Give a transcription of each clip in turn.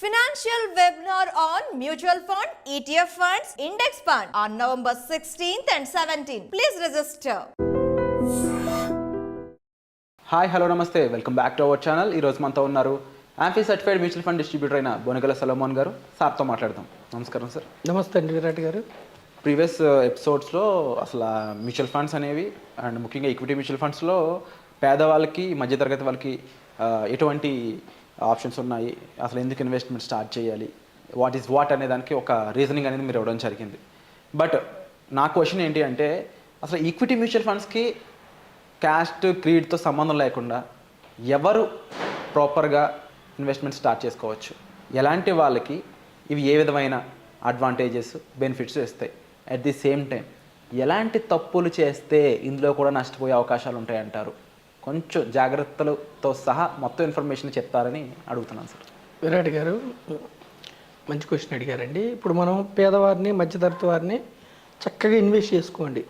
Financial webinar on mutual fund, ETF funds, index fund on November 16th and 17th. Please register. Hi hello నమస్తే welcome back to our channel. ఈరోజు మనతో ఉన్నారు AMFI certified mutual fund distributor అయిన బోనగల సలోమోన్ గారు. సార్తో మాట్లాడదాం. నమస్కారం sir. నమస్తే అండి విరాట్ గారు. ప్రీవియస్ ఎపిసోడ్స్లో అసలు మ్యూచువల్ ఫండ్స్ అనేవి అండ్ ముఖ్యంగా ఈక్విటీ మ్యూచువల్ ఫండ్స్లో పేదవాళ్ళకి మధ్యతరగతి వాళ్ళకి ఎటువంటి ఆప్షన్స్ ఉన్నాయి, అసలు ఎందుకు ఇన్వెస్ట్మెంట్ స్టార్ట్ చేయాలి, వాట్ ఈస్ వాట్ అనే దానికి ఒక రీజనింగ్ అనేది మీరు ఇవ్వడం జరిగింది. బట్ నా క్వశ్చన్ ఏంటి అంటే, అసలు ఈక్విటీ మ్యూచువల్ ఫండ్స్కి క్యాస్ట్ క్రీడ్తో సంబంధం లేకుండా ఎవరు ప్రాపర్గా ఇన్వెస్ట్మెంట్ స్టార్ట్ చేసుకోవచ్చు, ఎలాంటి వాళ్ళకి ఇవి ఏ విధమైన అడ్వాంటేజెస్ బెనిఫిట్స్ ఇస్తాయి, అట్ ది సేమ్ టైం ఎలాంటి తప్పులు చేస్తే ఇందులో కూడా నష్టపోయే అవకాశాలు ఉంటాయంటారు, కొంచెం జాగ్రత్తలతో సహా మొత్తం ఇన్ఫర్మేషన్ చెప్తారని అడుగుతున్నాను సార్. విరాట్ గారు మంచి క్వశ్చన్ అడిగారండి. ఇప్పుడు మనం పేదవారిని మధ్యతరగతి వారిని చక్కగా ఇన్వెస్ట్ చేసుకోండి.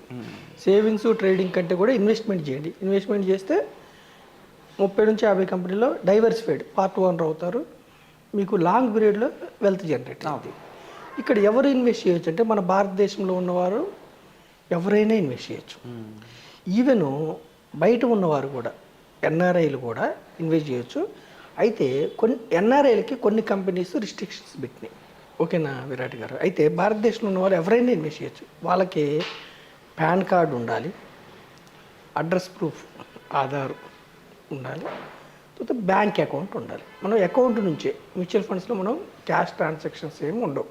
సేవింగ్స్ ట్రేడింగ్ కంటే కూడా ఇన్వెస్ట్మెంట్ చేయండి. ఇన్వెస్ట్మెంట్ చేస్తే 30 నుంచి 50 కంపెనీలో డైవర్సిఫైడ్ పార్ట్ ఓనర్ అవుతారు. మీకు లాంగ్ పీరియడ్లో వెల్త్ జనరేట్ అవుతుంది. ఇక్కడ ఎవరు ఇన్వెస్ట్ చేయొచ్చు అంటే, మన భారతదేశంలో ఉన్నవారు ఎవరైనా ఇన్వెస్ట్ చేయొచ్చు. ఈవెన్ బయట ఉన్నవారు కూడా, ఎన్ఆర్ఐలు కూడా ఇన్వెస్ట్ చేయొచ్చు. అయితే కొన్ని ఎన్ఆర్ఐలకి కొన్ని కంపెనీస్ రిస్ట్రిక్షన్స్ పెట్టినాయి. ఓకేనా విరాట్ గారు? అయితే భారతదేశంలో ఉన్న వాళ్ళు ఎవరైనా ఇన్వెస్ట్ చేయొచ్చు. వాళ్ళకి పాన్ కార్డు ఉండాలి, అడ్రస్ ప్రూఫ్ ఆధార్ ఉండాలి, తర్వాత బ్యాంక్ అకౌంట్ ఉండాలి. మనం అకౌంట్ నుంచే మ్యూచువల్ ఫండ్స్లో మనం క్యాష్ ట్రాన్సాక్షన్స్ ఏమి ఉండవు,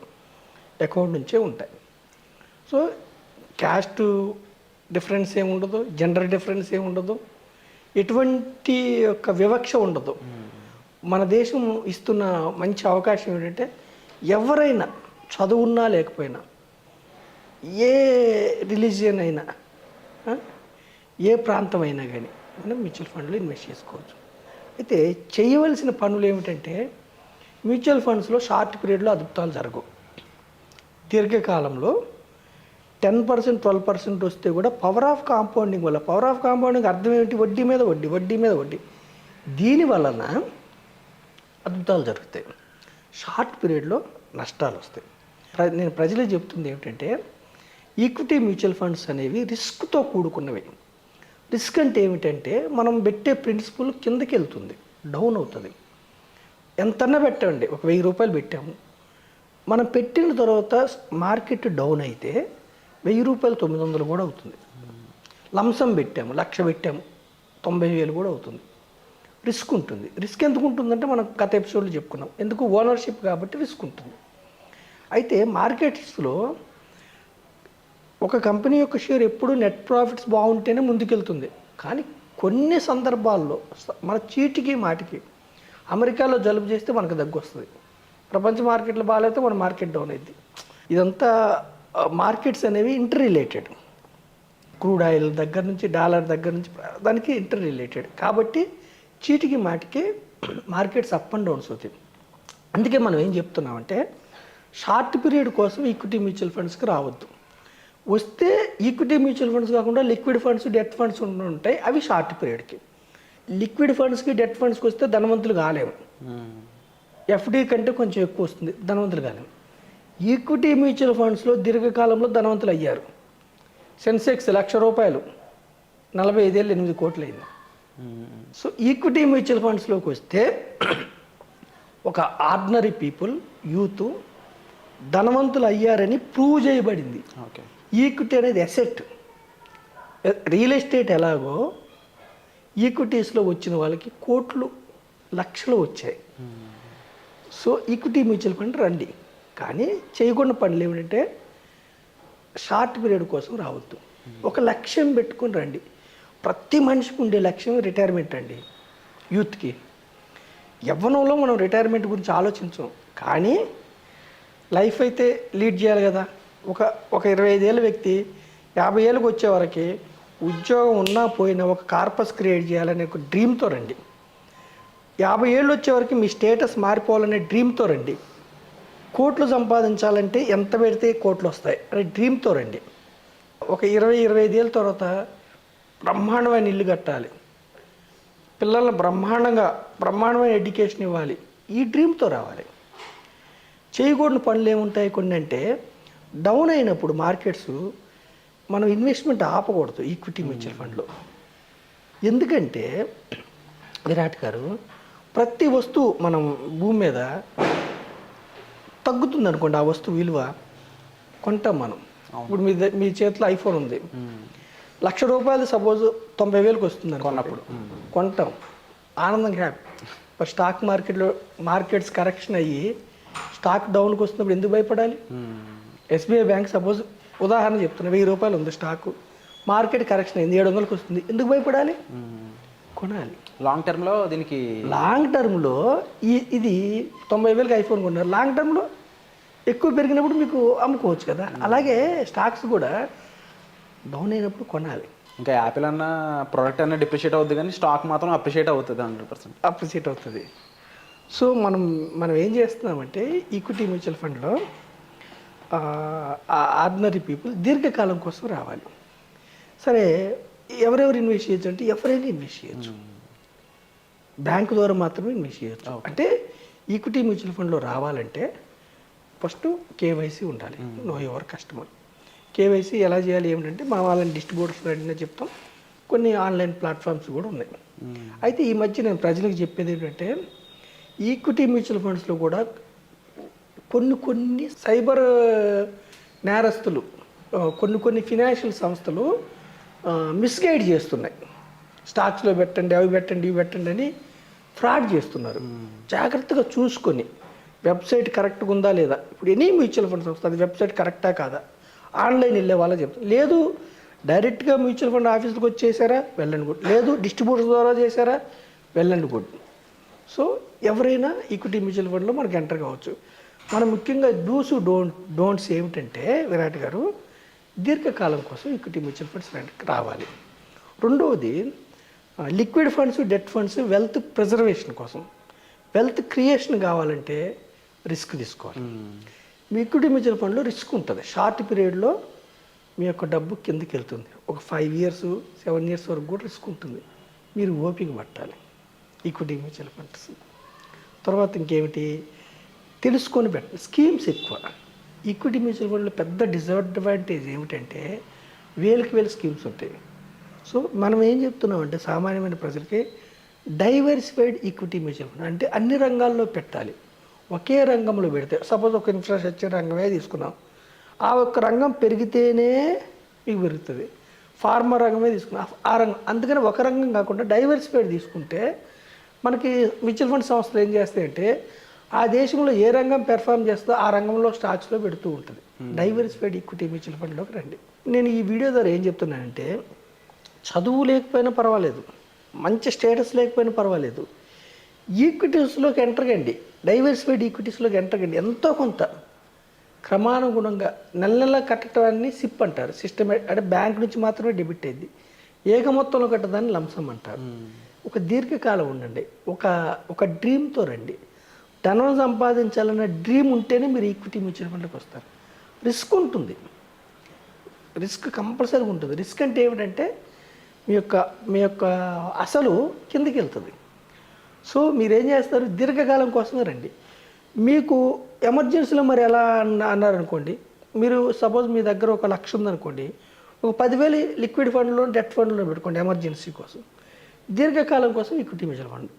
అకౌంట్ నుంచే ఉంటాయి. సో క్యాస్ట్ డిఫరెన్స్ ఏమి ఉండదు, జెండర్ డిఫరెన్స్ ఏమి ఉండదు, ఎటువంటి యొక్క వివక్ష ఉండదు. మన దేశం ఇస్తున్న మంచి అవకాశం ఏంటంటే, ఎవరైనా చదువున్నా లేకపోయినా, ఏ రిలీజియన్ అయినా, ఏ ప్రాంతం అయినా కానీ మనం మ్యూచువల్ ఫండ్లో ఇన్వెస్ట్ చేసుకోవచ్చు. అయితే చేయవలసిన పనులు ఏమిటంటే, మ్యూచువల్ ఫండ్స్లో షార్ట్ పీరియడ్లో అద్భుతాలు జరగవు. దీర్ఘకాలంలో 10%, 12% వస్తే కూడా పవర్ ఆఫ్ కాంపౌండింగ్ వల్ల, పవర్ ఆఫ్ కాంపౌండింగ్ అర్థం ఏమిటి? వడ్డీ మీద వడ్డీ, వడ్డీ మీద వడ్డీ. దీని వలన అద్భుతాలు జరుగుతాయి. షార్ట్ పీరియడ్లో నష్టాలు వస్తాయి. నేను ప్రజలకు చెప్తుంది ఏమిటంటే, ఈక్విటీ మ్యూచువల్ ఫండ్స్ అనేవి రిస్క్తో కూడుకున్నవి. రిస్క్ అంటే ఏమిటంటే, మనం పెట్టే ప్రిన్సిపల్ కిందకి వెళ్తుంది, డౌన్ అవుతుంది. ఎంతన్నా పెట్టండి, ఒక 1000 రూపాయలు పెట్టాము, మనం పెట్టిన తర్వాత మార్కెట్ డౌన్ అయితే 1000 రూపాయలు 900 కూడా అవుతుంది. లంసం పెట్టాము, 1,00,000 పెట్టాము, 90,000 కూడా అవుతుంది. రిస్క్ ఉంటుంది. రిస్క్ ఎందుకు ఉంటుందంటే, మనం గత ఎపిసోడ్లో చెప్పుకున్నాం, ఎందుకు? ఓనర్షిప్ కాబట్టి రిస్క్ ఉంటుంది. అయితే మార్కెట్స్లో ఒక కంపెనీ యొక్క షేర్ ఎప్పుడు నెట్ ప్రాఫిట్స్ బాగుంటేనే ముందుకెళ్తుంది. కానీ కొన్ని సందర్భాల్లో మన చీటికి మాటికి, అమెరికాలో జలుబు చేస్తే మనకు దగ్గు వస్తుంది, ప్రపంచ మార్కెట్లో బాగాలైతే మన మార్కెట్ డౌన్ అయింది. ఇదంతా మార్కెట్స్ అనేవి ఇంటర్ రిలేటెడ్. క్రూడ్ ఆయిల్ దగ్గర నుంచి, డాలర్ దగ్గర నుంచి దానికి ఇంటర్ రిలేటెడ్. కాబట్టి చీటికి మాటికి మార్కెట్స్ అప్ అండ్ డౌన్స్ అవుతాయి. అందుకే మనం ఏం చెప్తున్నామంటే, షార్ట్ పీరియడ్ కోసం ఈక్విటీ మ్యూచువల్ ఫండ్స్కి రావద్దు. వస్తే ఈక్విటీ మ్యూచువల్ ఫండ్స్ కాకుండా లిక్విడ్ ఫండ్స్, డెట్ ఫండ్స్ ఉంటాయి, అవి షార్ట్ పీరియడ్కి. లిక్విడ్ ఫండ్స్కి, డెట్ ఫండ్స్కి వస్తే ధనవంతులు కాలేము. ఎఫ్డి కంటే కొంచెం ఎక్కువ వస్తుంది, ధనవంతులు కాలేము. ఈక్విటీ మ్యూచువల్ ఫండ్స్లో దీర్ఘకాలంలో ధనవంతులు అయ్యారు. సెన్సెక్స్ 1,00,000 రూపాయలు 45 ఏళ్ళు 8 కోట్లు అయింది. సో ఈక్విటీ మ్యూచువల్ ఫండ్స్లోకి వస్తే ఒక ఆర్డినరీ పీపుల్, యూత్ ధనవంతులు అయ్యారని ప్రూవ్ చేయబడింది. ఈక్విటీ అనేది అసెట్. రియల్ ఎస్టేట్ ఎలాగో ఈక్విటీస్లో వచ్చిన వాళ్ళకి కోట్లు, లక్షలు వచ్చాయి. సో ఈక్విటీ మ్యూచువల్ ఫండ్ రండి, కానీ చేయకుండా పనులు ఏమిటంటే, షార్ట్ పీరియడ్ కోసం రావద్దు. ఒక లక్ష్యం పెట్టుకుని రండి. ప్రతి మనిషికి ఉండే లక్ష్యం రిటైర్మెంట్ అండి. యూత్కి యవ్వనంలో మనం రిటైర్మెంట్ గురించి ఆలోచించాం, కానీ లైఫ్ అయితే లీడ్ చేయాలి కదా. ఒక 25 ఏళ్ళ వ్యక్తి 50 ఏళ్ళకి వచ్చే వరకు ఉద్యోగం ఉన్నా పోయినా ఒక కార్పస్ క్రియేట్ చేయాలనే ఒక డ్రీమ్తో రండి. 50 ఏళ్ళు వచ్చే వరకు మీ స్టేటస్ మారిపోవాలనే డ్రీమ్తో రండి. కోట్లు సంపాదించాలంటే ఎంత పెడితే కోట్లు వస్తాయి అనే డ్రీమ్తో రండి. ఒక 20-25 ఏళ్ళ తర్వాత బ్రహ్మాండమైన ఇల్లు కట్టాలి, పిల్లల్ని బ్రహ్మాండమైన ఎడ్యుకేషన్ ఇవ్వాలి, ఈ డ్రీమ్తో రావాలి. చేయకూడని పనులు ఏముంటాయి కొన్ని అంటే, డౌన్ అయినప్పుడు మార్కెట్స్ మనం ఇన్వెస్ట్మెంట్ ఆపకూడదు ఈక్విటీ మ్యూచువల్ ఫండ్లో. ఎందుకంటే విరాట్ గారు, ప్రతి వస్తువు మనం భూమి మీద తగ్గుతుంది అనుకోండి, ఆ వస్తువు విలువ కొంటాం మనం. ఇప్పుడు మీ చేతిలో ఐఫోన్ ఉంది, ₹1,00,000 సపోజ్ 90,000కి వస్తుంది కొన్నప్పుడు కొంటాం, ఆనందంగా హ్యాపీ. మరి స్టాక్ మార్కెట్స్ కరెక్షన్ అయ్యి స్టాక్ డౌన్కి వస్తున్నప్పుడు ఎందుకు భయపడాలి? ఎస్బీఐ బ్యాంక్ సపోజ్ ఉదాహరణ చెప్తున్నా, ₹1,000 ఉంది స్టాకు, మార్కెట్ కరెక్షన్ అయింది 700కి వస్తుంది, ఎందుకు భయపడాలి? కొనాలి. లాంగ్ టర్మ్లో దీనికి లాంగ్ టర్మ్లో ఇది 90,000కి ఐఫోన్ కొన్నారు, లాంగ్ టర్మ్లో ఎక్కువ పెరిగినప్పుడు మీకు అమ్ముకోవచ్చు కదా. అలాగే స్టాక్స్ కూడా డౌన్ అయినప్పుడు కొనాలి. ఇంకా యాపిల్ అన్న ప్రోడక్ట్ అన్న డిప్రిషియేట్ అవుతుంది, కానీ స్టాక్ మాత్రం అప్రిషియేట్ అవుతుంది 100%. అప్రిషియేట్ అవుతుంది. సో మనం ఏం చేస్తున్నామంటే ఈక్విటీ మ్యూచువల్ ఫండ్లో ఆర్డినరీ పీపుల్ దీర్ఘకాలం కోసం రావాలి. సరే, ఎవరెవరు ఇన్వెస్ట్ చేయొచ్చు అంటే ఎవరైనా ఇన్వెస్ట్ చేయొచ్చు, బ్యాంకు ద్వారా మాత్రమే ఇన్వెస్ట్ చేయొచ్చు. అంటే ఈక్విటీ మ్యూచువల్ ఫండ్లో రావాలంటే ఫస్ట్ కేవైసీ ఉండాలి, నో యువర్ కస్టమర్. కేవైసీ ఎలా చేయాలి ఏమిటంటే, మా వాళ్ళని డిస్ట్రిబ్యూటర్స్ అడిగినా చెప్తాం, కొన్ని ఆన్లైన్ ప్లాట్ఫామ్స్ కూడా ఉన్నాయి. అయితే ఈ మధ్య నేను ప్రజలకు చెప్పేది ఏంటంటే, ఈక్విటీ మ్యూచువల్ ఫండ్స్లో కూడా కొన్ని సైబర్ నేరస్తులు, కొన్ని ఫినాన్షియల్ సంస్థలు మిస్గైడ్ చేస్తున్నాయి. స్టాక్స్లో పెట్టండి, అవి పెట్టండి, ఇవి పెట్టండి అని ఫ్రాడ్ చేస్తున్నారు. జాగ్రత్తగా చూసుకొని వెబ్సైట్ కరెక్ట్గా ఉందా లేదా, ఇప్పుడు ఎనీ మ్యూచువల్ ఫండ్ సంస్థ అది వెబ్సైట్ కరెక్టా కాదా, ఆన్లైన్ వెళ్ళే వాళ్ళ చెప్తారు. లేదు డైరెక్ట్గా మ్యూచువల్ ఫండ్ ఆఫీస్కి వచ్చి చేశారా, వెళ్ళండి గుడ్. లేదు డిస్ట్రిబ్యూటర్ ద్వారా చేశారా, వెళ్ళండి గుడ్. సో ఎవరైనా ఈక్విటీ మ్యూచువల్ ఫండ్లో మనకు ఎంటర్ కావచ్చు. మనం ముఖ్యంగా డూస్ డోంట్స్ ఏమిటంటే విరాట్ గారు, దీర్ఘకాలం కోసం ఈక్విటీ మ్యూచువల్ ఫండ్స్ రావాలి. రెండవది liquid funds, debt funds wealth preservation కోసం. వెల్త్ క్రియేషన్ కావాలంటే రిస్క్ తీసుకోవాలి. మీ ఈక్విటీ మ్యూచువల్ ఫండ్లో రిస్క్ ఉంటుంది. షార్ట్ పీరియడ్లో మీ యొక్క డబ్బు కిందకి వెళ్తుంది. ఒక 5 years 7 years వరకు కూడా రిస్క్ ఉంటుంది. మీరు ఓపిక పట్టాలి ఈక్విటీ మ్యూచువల్ ఫండ్స్. తర్వాత ఇంకేమిటి తెలుసుకొని పెట్టాలి. స్కీమ్స్ ఎక్కువ. ఈక్విటీ మ్యూచువల్ ఫండ్లో పెద్ద డిసడ్వాంటేజ్ ఏమిటంటే వేలు స్కీమ్స్ ఉంటాయి. సో మనం ఏం చెప్తున్నామంటే సామాన్యమైన ప్రజలకి డైవర్సిఫైడ్ ఈక్విటీ మ్యూచువల్ ఫండ్ అంటే అన్ని రంగాల్లో పెట్టాలి. ఒకే రంగంలో పెడితే, సపోజ్ ఒక ఇన్ఫ్రాస్ట్రక్చర్ రంగమే తీసుకున్నాం, ఆ ఒక్క రంగం పెరిగితేనే మీకు పెరుగుతుంది. ఫార్మా రంగమే తీసుకున్నాం, ఆ రంగం. అందుకని ఒక రంగం కాకుండా డైవర్సిఫైడ్ తీసుకుంటే మనకి మ్యూచువల్ ఫండ్ సంస్థలు ఏం చేస్తాయంటే ఆ దేశంలో ఏ రంగం పెర్ఫామ్ చేస్తుందో ఆ రంగంలో స్టాక్స్లో పెడుతూ ఉంటుంది. డైవర్సిఫైడ్ ఈక్విటీ మ్యూచువల్ ఫండ్లోకి రండి. నేను ఈ వీడియో ద్వారా ఏం చెప్తున్నానంటే, చదువు లేకపోయినా పర్వాలేదు, మంచి స్టేటస్ లేకపోయినా పర్వాలేదు, ఈక్విటీస్లోకి ఎంటర్ కండి, డైవర్సిఫైడ్ ఈక్విటీస్లోకి ఎంటర్ కండి. ఎంతో కొంత క్రమానుగుణంగా నెల కట్టడాన్ని సిప్ అంటారు, సిస్టమేటిక్. అంటే బ్యాంక్ నుంచి మాత్రమే డెబిట్ అయింది. ఏక మొత్తంలో కట్టదాన్ని లంసం అంటారు. ఒక దీర్ఘకాలం ఉండండి, ఒక డ్రీమ్తో రండి. ధనం సంపాదించాలన్న డ్రీమ్ ఉంటేనే మీరు ఈక్విటీ మ్యూచువల్ ఫండ్కి వస్తారు. రిస్క్ ఉంటుంది, రిస్క్ కంపల్సరీగా ఉంటుంది. రిస్క్ అంటే ఏమిటంటే మీ యొక్క అసలు కిందకి వెళ్తుంది. సో మీరేం చేస్తారు, దీర్ఘకాలం కోసమే రండి. మీకు ఎమర్జెన్సీలో మరి ఎలా అన్నారనుకోండి, మీరు సపోజ్ మీ దగ్గర ఒక 1,00,000 ఉందనుకోండి, ఒక 10,000 లిక్విడ్ ఫండ్లో డెట్ ఫండ్లో పెట్టుకోండి ఎమర్జెన్సీ కోసం. దీర్ఘకాలం కోసం ఈక్విటీ మ్యూచువల్ ఫండ్.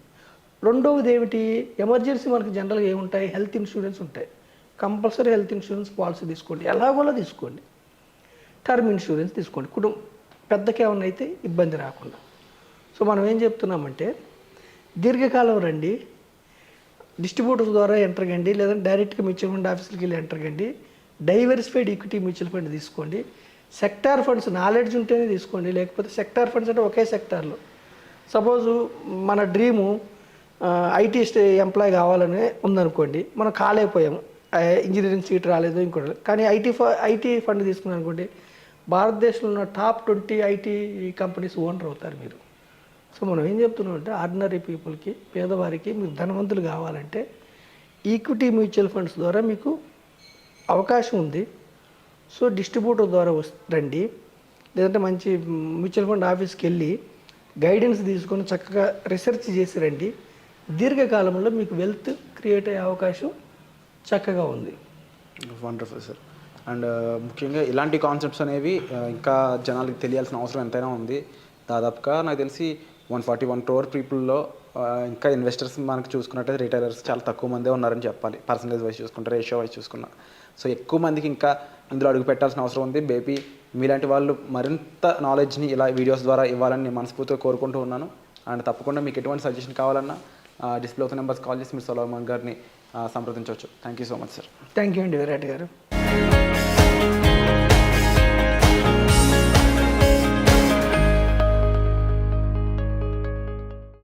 రెండవది ఏమిటి, ఎమర్జెన్సీ మనకి జనరల్గా ఏముంటాయి, హెల్త్ ఇన్సూరెన్స్ ఉంటాయి. కంపల్సరీ హెల్త్ ఇన్సూరెన్స్ పాలసీ తీసుకోండి, ఎలాగోలా తీసుకోండి. టర్మ్ ఇన్సూరెన్స్ తీసుకోండి, కుటుంబం పెద్దకి ఏమన్నా అయితే ఇబ్బంది రాకుండా. సో మనం ఏం చెప్తున్నామంటే దీర్ఘకాలం రండి, డిస్ట్రిబ్యూటర్స్ ద్వారా ఎంటర్ కండి, లేదంటే డైరెక్ట్గా మ్యూచువల్ ఫండ్ ఆఫీస్కి వెళ్ళి ఎంటర్ కండి. డైవర్సిఫైడ్ ఈక్విటీ మ్యూచువల్ ఫండ్ తీసుకోండి. సెక్టార్ ఫండ్స్ నాలెడ్జ్ ఉంటేనే తీసుకోండి, లేకపోతే సెక్టార్ ఫండ్స్ అంటే ఒకే సెక్టార్లో. సపోజు మన డ్రీము ఐటీ ఎంప్లాయ్ కావాలని ఉందనుకోండి, మనం కాలేకపోయాము, ఇంజనీరింగ్ సీట్ రాలేదు, ఇంకోటి. కానీ ఐటీ ఫండ్ తీసుకున్నాను అనుకోండి, భారతదేశంలో ఉన్న టాప్ 20 ఐటీ కంపెనీస్ ఓనర్ అవుతారు మీరు. సో మనం ఏం చెప్తున్నామంటే ఆర్డినరీ పీపుల్కి, పేదవారికి మీరు ధనవంతులు కావాలంటే ఈక్విటీ మ్యూచువల్ ఫండ్స్ ద్వారా మీకు అవకాశం ఉంది. సో డిస్ట్రిబ్యూటర్ ద్వారా రండి, లేదంటే మంచి మ్యూచువల్ ఫండ్ ఆఫీస్కి వెళ్ళి గైడెన్స్ తీసుకొని చక్కగా రీసెర్చ్ చేసి రండి. దీర్ఘకాలంలో మీకు వెల్త్ క్రియేట్ అయ్యే అవకాశం చక్కగా ఉంది. Wonderful sir. అండ్ ముఖ్యంగా ఇలాంటి కాన్సెప్ట్స్ అనేవి ఇంకా జనాలకి తెలియాల్సిన అవసరం ఎంతైనా ఉంది. దాదాపుగా నాకు తెలిసి 141 crore పీపుల్లో ఇంకా ఇన్వెస్టర్స్ మనకు చూసుకున్నట్టయితే రిటైలర్స్ చాలా తక్కువ మందే ఉన్నారని చెప్పాలి. పర్సంటేజ్ వైజ్ చూసుకుంటే, రేషియో వైజ్ చూసుకున్నా. సో ఎక్కువ మందికి ఇంకా ఇందులో అడుగు పెట్టాల్సిన అవసరం ఉంది. బేబీ మీలాంటి వాళ్ళు మరింత నాలెడ్జ్ని ఇలా వీడియోస్ ద్వారా ఇవ్వాలని నేను మనస్ఫూర్తిగా కోరుకుంటూ ఉన్నాను. అండ్ తప్పకుండా మీకు ఎటువంటి సజెషన్ కావాలన్నా డిస్ప్లే అవుతున్న నెంబర్స్ కాల్ చేసి మీరు సొలొమన్ గారిని సంప్రదించవచ్చు. Thank you so much sir. Thank you అండి విరాట్ గారు.